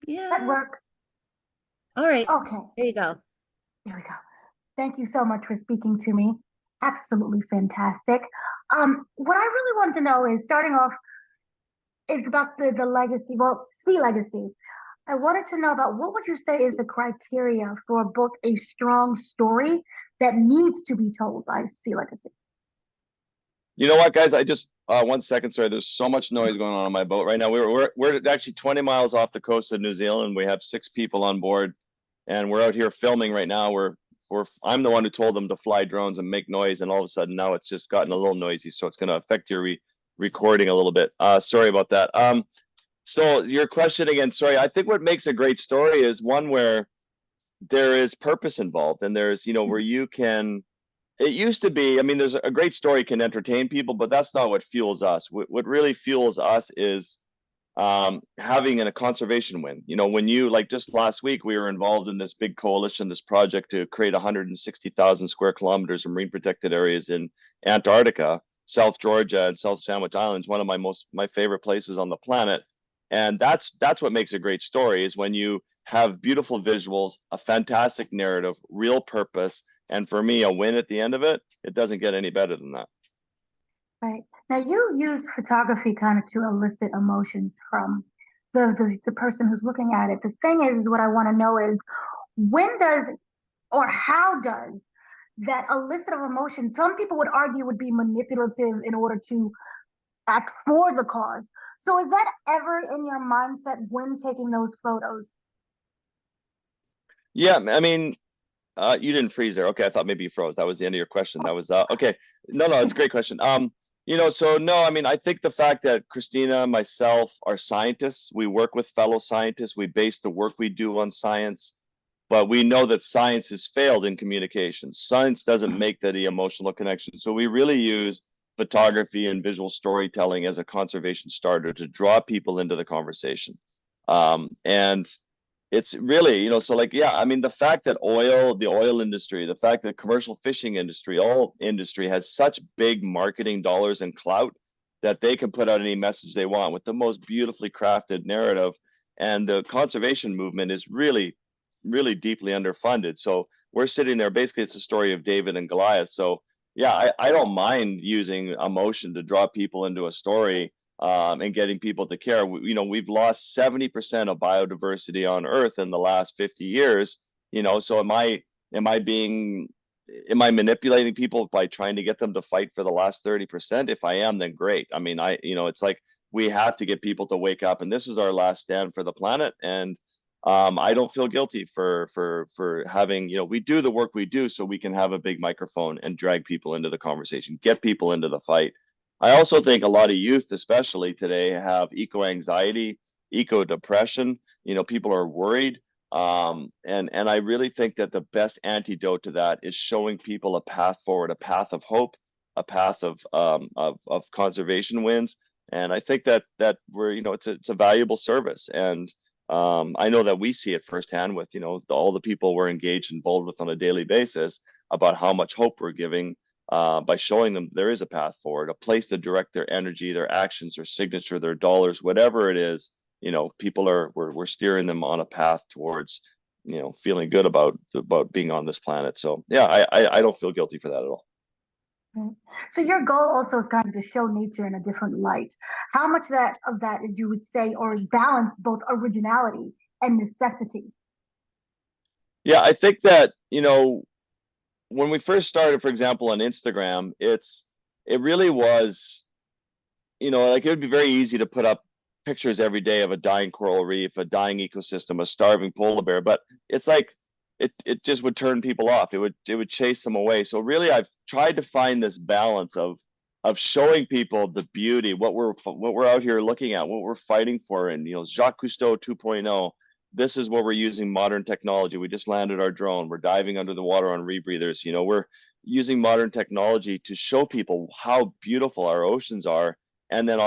That Yeah. works. All right. Okay, There you go. here we go. Thank you so much for speaking to me. Absolutely fantastic. What I really want to know is starting off is about the legacy, well, SeaLegacy. I wanted to know about what would you say is the criteria for both a strong story that needs to be told by SeaLegacy? You know what, guys? I just 1 second, sorry. There's so much noise going on my boat right now. We're actually 20 miles off the coast of New Zealand. We have 6 people on board, and we're out here filming right now. I'm the one who told them to fly drones and make noise, and all of a sudden now it's just gotten a little noisy, so it's going to affect your recording a little bit. Sorry about that. So your question again, sorry. I think what makes a great story is one where there is purpose involved, and there's where you can. It used to be, I mean, there's a great story can entertain people, but that's not what fuels us. What really fuels us is having a conservation win. When you, like just last week, we were involved in this big coalition, this project to create 160,000 square kilometers of marine protected areas in Antarctica, South Georgia, and South Sandwich Islands, one of my favorite places on the planet. And that's what makes a great story, is when you have beautiful visuals, a fantastic narrative, real purpose, and for me, a win at the end of it. It doesn't get any better than that. Right. Now you use photography kind of to elicit emotions from the person who's looking at it. The thing is, what I want to know is when does or how does that elicit of emotion, some people would argue would be manipulative in order to act for the cause. So is that ever in your mindset when taking those photos? Yeah, I mean, you didn't freeze there. Okay, I thought maybe you froze. That was the end of your question. That was okay. No, it's a great question. So no, I mean, I think the fact that Cristina, myself, are scientists, we work with fellow scientists, we base the work we do on science, but we know that science has failed in communication. Science doesn't make that emotional connection. So we really use photography and visual storytelling as a conservation starter to draw people into the conversation. And it's really, so like, yeah, I mean, the fact that the oil industry, the fact that commercial fishing industry, all industry has such big marketing dollars and clout that they can put out any message they want with the most beautifully crafted narrative. And the conservation movement is really, really deeply underfunded. So we're sitting there, basically it's a story of David and Goliath. So yeah, I don't mind using emotion to draw people into a story, and getting people to care. We've lost 70% of biodiversity on Earth in the last 50 years. So am I manipulating people by trying to get them to fight for the last 30%? If I am, then great. I mean, it's like we have to get people to wake up, and this is our last stand for the planet. And I don't feel guilty for having, we do the work we do so we can have a big microphone and drag people into the conversation, get people into the fight. I also think a lot of youth, especially today, have eco anxiety, eco depression. People are worried. And I really think that the best antidote to that is showing people a path forward, a path of hope, a path of conservation wins. And I think that we're, it's a valuable service. And I know that we see it firsthand with, all the people we're engaged, involved with on a daily basis, about how much hope we're giving, by showing them there is a path forward, a place to direct their energy, their actions, their signature, their dollars, whatever it is. We're steering them on a path towards, feeling good about being on this planet. So yeah, I don't feel guilty for that at all. Right. So your goal also is kind of to show nature in a different light. How much of that is, you would say, or is balance both originality and necessity? Yeah, I think that, when we first started, for example, on Instagram, it really was, like it would be very easy to put up pictures every day of a dying coral reef, a dying ecosystem, a starving polar bear, but it's like it just would turn people off. It would chase them away. So really, I've tried to find this balance of showing people the beauty, what we're out here looking at, what we're fighting for, and Jacques Cousteau 2.0. This is what we're using modern technology. We just landed our drone. We're diving under the water on rebreathers. We're using modern technology to show people how beautiful our oceans are. And then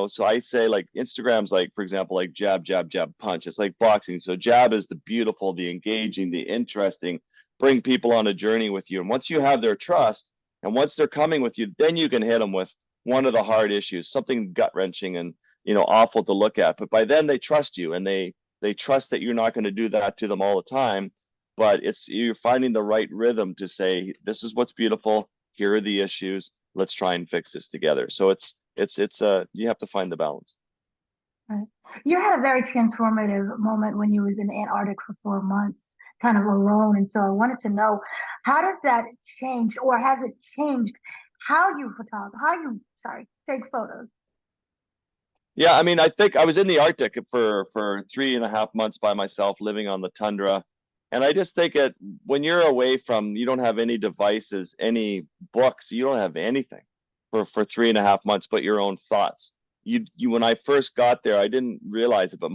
so I say, like, Instagram's like, for example, like jab, jab, jab, punch. It's like boxing. So jab is the beautiful, the engaging, the interesting, bring people on a journey with you. And once you have their trust, and once they're coming with you, then you can hit them with one of the hard issues, something gut wrenching and awful to look at. But by then they trust you, and They trust that you're not going to do that to them all the time, but you're finding the right rhythm to say, this is what's beautiful. Here are the issues. Let's try and fix this together. So you have to find the balance. Right. You had a very transformative moment when you was in Antarctic for 4 months, kind of alone. And so I wanted to know, how does that change, or has it changed how you take photos? Yeah, I mean, I think I was in the Arctic for 3.5 months by myself, living on the tundra. And I just think when you're away from, you don't have any devices, any books, you don't have anything for 3.5 months but your own thoughts. When I first got there, I didn't realize it, but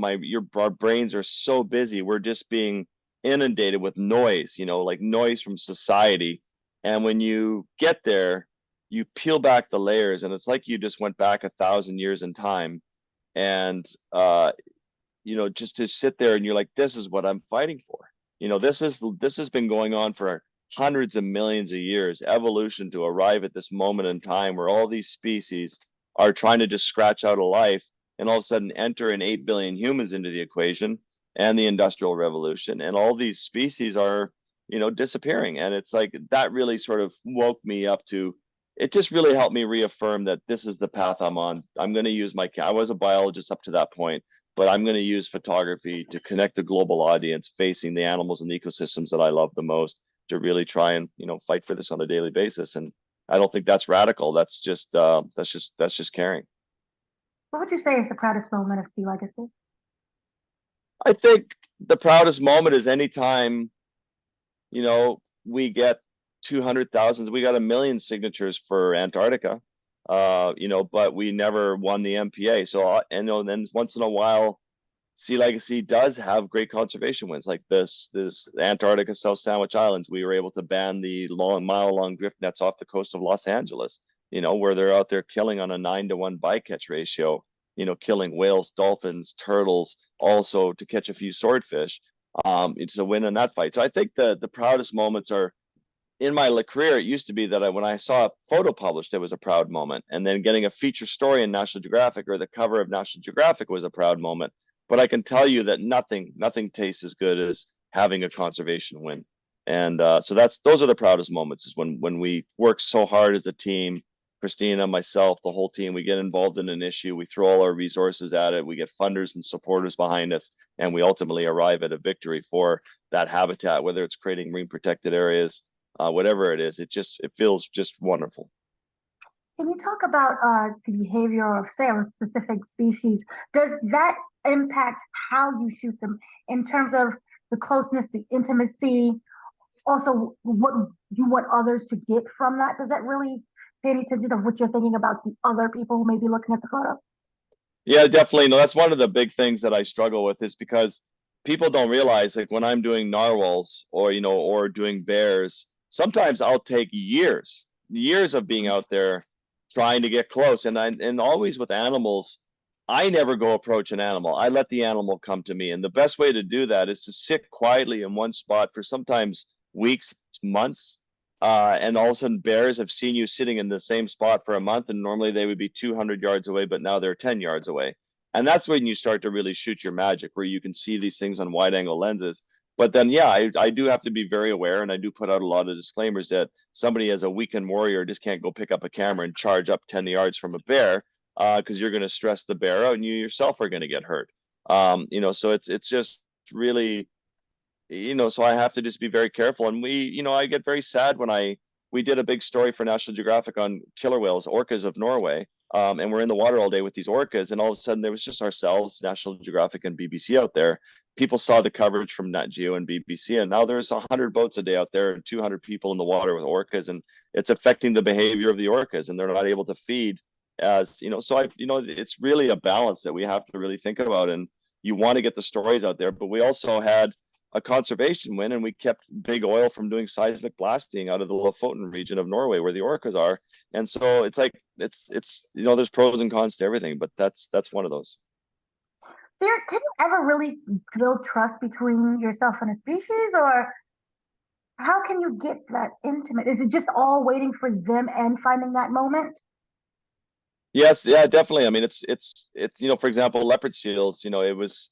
our brains are so busy. We're just being inundated with noise, like noise from society. And when you get there, you peel back the layers, and it's like you just went back 1,000 years in time. And just to sit there and you're like, this is what I'm fighting for. This has been going on for hundreds of millions of years, evolution, to arrive at this moment in time where all these species are trying to just scratch out a life, and all of a sudden enter in 8 billion humans into the equation, and the Industrial Revolution, and all these species are disappearing. And it's like that really sort of woke me up to, it just really helped me reaffirm that this is the path I'm on. I'm going to use I was a biologist up to that point, but I'm going to use photography to connect the global audience facing the animals and the ecosystems that I love the most, to really try and fight for this on a daily basis. And I don't think that's radical. That's just caring. What would you say is the proudest moment of SeaLegacy? I think the proudest moment is anytime we get 200,000. We got 1 million signatures for Antarctica, but we never won the MPA. So and then once in a while, SeaLegacy does have great conservation wins, like this Antarctica South Sandwich Islands. We were able to ban the mile-long drift nets off the coast of Los Angeles, where they're out there killing on a 9-to-1 bycatch ratio, killing whales, dolphins, turtles, also to catch a few swordfish. It's a win in that fight. So I think the proudest moments are, in my career, it used to be that when I saw a photo published, it was a proud moment. And then getting a feature story in National Geographic or the cover of National Geographic was a proud moment. But I can tell you that nothing tastes as good as having a conservation win. And so those are the proudest moments, is when we work so hard as a team, Cristina, myself, the whole team, we get involved in an issue, we throw all our resources at it, we get funders and supporters behind us, and we ultimately arrive at a victory for that habitat, whether it's creating marine protected areas, whatever it is. It feels just wonderful. Can you talk about the behavior of, say, a specific species? Does that impact how you shoot them in terms of the closeness, the intimacy, also what you want others to get from that? Does that really pay any attention to what you're thinking about the other people who may be looking at the photo? Yeah, definitely. No, that's one of the big things that I struggle with, is because people don't realize, like, when I'm doing narwhals or doing bears, sometimes I'll take years of being out there trying to get close. And always with animals, I never go approach an animal. I let the animal come to me. And the best way to do that is to sit quietly in one spot for sometimes weeks, months. And all of a sudden, bears have seen you sitting in the same spot for a month, and normally they would be 200 yards away, but now they're 10 yards away. And that's when you start to really shoot your magic, where you can see these things on wide angle lenses. But then, yeah, I do have to be very aware, and I do put out a lot of disclaimers that somebody as a weekend warrior just can't go pick up a camera and charge up 10 yards from a bear, because you're going to stress the bear out, and you yourself are going to get hurt. So it's just really, so I have to just be very careful. And I get very sad when we did a big story for National Geographic on killer whales, orcas of Norway. And we're in the water all day with these orcas, and all of a sudden there was just ourselves, National Geographic and BBC out there. People saw the coverage from Nat Geo and BBC, and now there's 100 boats a day out there and 200 people in the water with orcas, and it's affecting the behavior of the orcas, and they're not able to feed as, so it's really a balance that we have to really think about. And you want to get the stories out there, but we also had a conservation win, and we kept big oil from doing seismic blasting out of the Lofoten region of Norway where the orcas are. And so it's like, it's there's pros and cons to everything, but that's one of those. Can you ever really build trust between yourself and a species, or how can you get that intimate? Is it just all waiting for them and finding that moment? Yes, yeah, definitely. I mean, it's for example, leopard seals, it was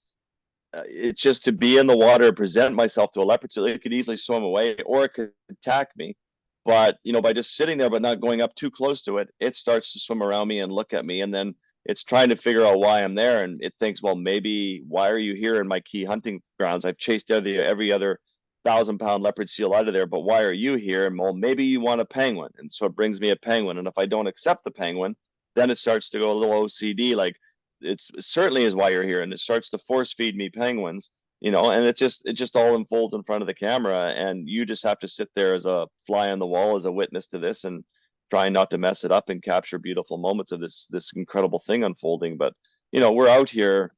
it's just to be in the water, present myself to a leopard so it could easily swim away or it could attack me. But, you know, by just sitting there but not going up too close to it, it starts to swim around me and look at me. And then it's trying to figure out why I'm there. And it thinks, well, maybe why are you here in my key hunting grounds? I've chased every other 1,000-pound leopard seal out of there, but why are you here? And well, maybe you want a penguin. And so it brings me a penguin. And if I don't accept the penguin, then it starts to go a little OCD, like it certainly is why you're here. And it starts to force feed me penguins, you know, and it just all unfolds in front of the camera. And you just have to sit there as a fly on the wall, as a witness to this, and trying not to mess it up and capture beautiful moments of this incredible thing unfolding. But, you know, we're out here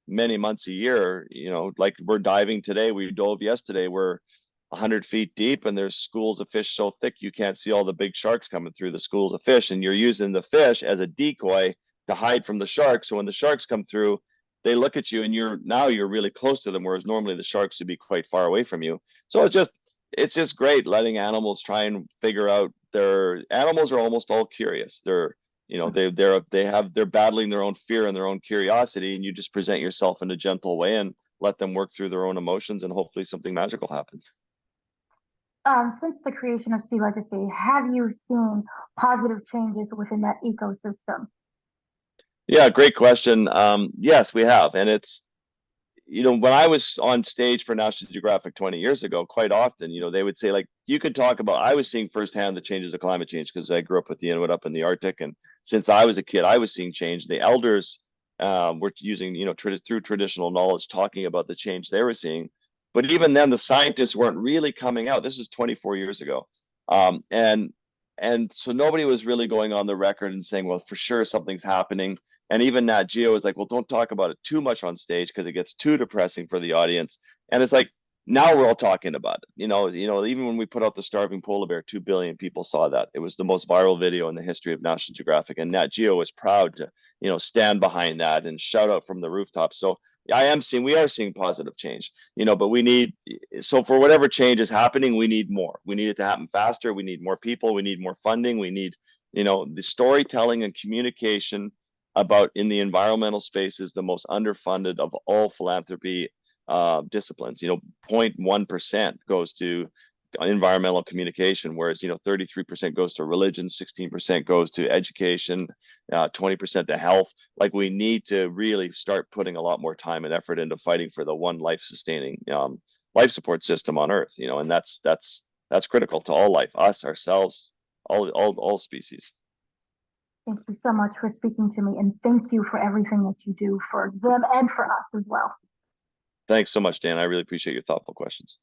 many months a year, you know, like we're diving today, we dove yesterday, we're 100 feet deep and there's schools of fish so thick you can't see all the big sharks coming through the schools of fish, and you're using the fish as a decoy to hide from the sharks. So when the sharks come through, they look at you and you're really close to them, whereas normally the sharks would be quite far away from you. So it's just great letting animals try and figure out. Their animals are almost all curious. They're, you know, they're battling their own fear and their own curiosity, and you just present yourself in a gentle way and let them work through their own emotions, and hopefully something magical happens. Since the creation of SeaLegacy, have you seen positive changes within that ecosystem? Yeah, great question. Yes, we have. And it's, you know, when I was on stage for National Geographic 20 years ago, quite often, you know, they would say, like, you could talk about, I was seeing firsthand the changes of climate change because I grew up with the Inuit up in the Arctic. And since I was a kid, I was seeing change. The elders were using, you know, through traditional knowledge, talking about the change they were seeing. But even then, the scientists weren't really coming out. This is 24 years ago. Um, and and so nobody was really going on the record and saying, well, for sure something's happening. And even Nat Geo was like, well, don't talk about it too much on stage because it gets too depressing for the audience. And it's like, now we're all talking about it. Even when we put out the starving polar bear, 2 billion people saw that. It was the most viral video in the history of National Geographic. And Nat Geo was proud to, you know, stand behind that and shout out from the rooftops. So we are seeing positive change, you know, but so for whatever change is happening, we need more. We need it to happen faster. We need more people. We need more funding. We need, you know, the storytelling and communication about in the environmental space is the most underfunded of all philanthropy disciplines. You know, 0.1% goes to environmental communication, whereas, you know, 33% goes to religion, 16% goes to education, 20% to health. Like, we need to really start putting a lot more time and effort into fighting for the one life sustaining life support system on Earth, you know, and that's critical to all life, us, ourselves, all species. Thank you so much for speaking to me, and thank you for everything that you do for them and for us as well. Thanks so much, Dan. I really appreciate your thoughtful questions.